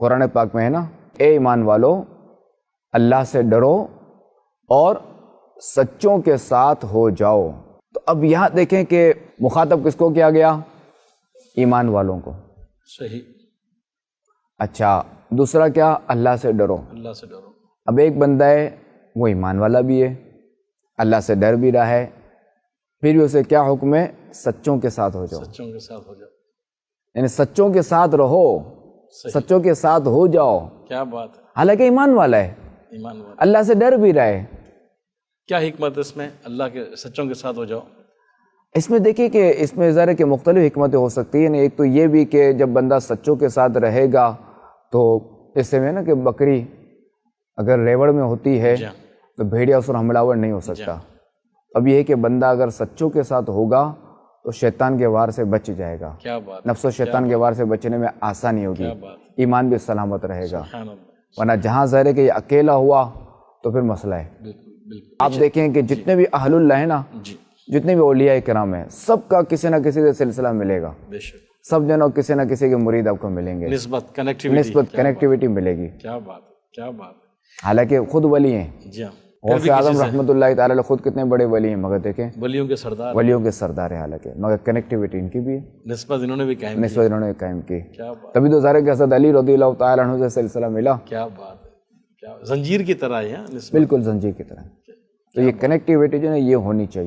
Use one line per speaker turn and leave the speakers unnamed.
قرآن پاک میں ہے نا، اے ایمان والو اللہ سے ڈرو اور سچوں کے ساتھ ہو جاؤ. تو اب یہاں دیکھیں کہ مخاطب کس کو کیا گیا؟ ایمان والوں کو.
صحیح.
اچھا دوسرا کیا؟ اللہ سے ڈرو.
اللہ سے ڈرو.
اب ایک بندہ ہے وہ ایمان والا بھی ہے، اللہ سے ڈر بھی رہا ہے، پھر بھی اسے کیا حکم ہے؟ سچوں کے ساتھ ہو جاؤ.
سچوں کے ساتھ ہو جاؤ.
یعنی سچوں کے ساتھ رہو، سچوں کے ساتھ ہو جاؤ.
کیا بات ہے.
حالانکہ ایمان والا ہے،
ایمان والا.
اللہ سے ڈر بھی رہا ہے.
کیا حکمت اس میں؟ اللہ کے سچوں کے ساتھ ہو جاؤ.
اس میں دیکھیے کہ اس میں ظاہر ہے کہ مختلف حکمتیں ہو سکتی ہیں. ایک تو یہ بھی کہ جب بندہ سچوں کے ساتھ رہے گا تو اس سے میں نا کہ بکری اگر ریوڑ میں ہوتی ہے تو بھیڑیا اس پر حملہ نہیں ہو سکتا. اب یہ ہے کہ بندہ اگر سچوں کے ساتھ ہوگا تو شیطان کے وار سے بچ جائے گا.
کیا بات.
نفس و شیطان کے وار سے بچنے میں آسانی ہوگی، ایمان بھی سلامت رہے گا. ورنہ جہاں ظاہر ہے کہ یہ اکیلا ہوا تو پھر مسئلہ ہے. آپ دیکھیں کہ جتنے بھی اہل اللہ ہیں نا، جتنے بھی اولیاء کرام ہیں، سب کا کسی نہ کسی سے سلسلہ ملے گا. سب جنوں کسی نہ کسی کے مرید آپ کو ملیں گے،
نسبت
کنیکٹیوٹی ملے گی.
کیا بات ہے. کیا بات ہے.
حالانکہ خود ولی ہیں.
جی ہاں.
غوث اعظم رحمۃ اللہ تعالی علیہ خود کتنے بڑے ولی ہیں، مگر دیکھیں
ولیوں کے سردار،
ولیوں کے سردار ہیں، حالانکہ مگر کنیکٹیوٹی ان کی بھی ہے،
نسبت انہوں نے بھی قائم
نسبت انہوں نے قائم کی.
کیا بات.
تبھی تو ظاہر ہے کہ حضرت علی رضی اللہ تعالیٰ عنہ سے سلسلہ ملا.
کیا بات ہے. کیا زنجیر کی طرح ہے.
بالکل زنجیر کی طرح. تو یہ کنیکٹیوٹی جو ہے یہ ہونی چاہیے.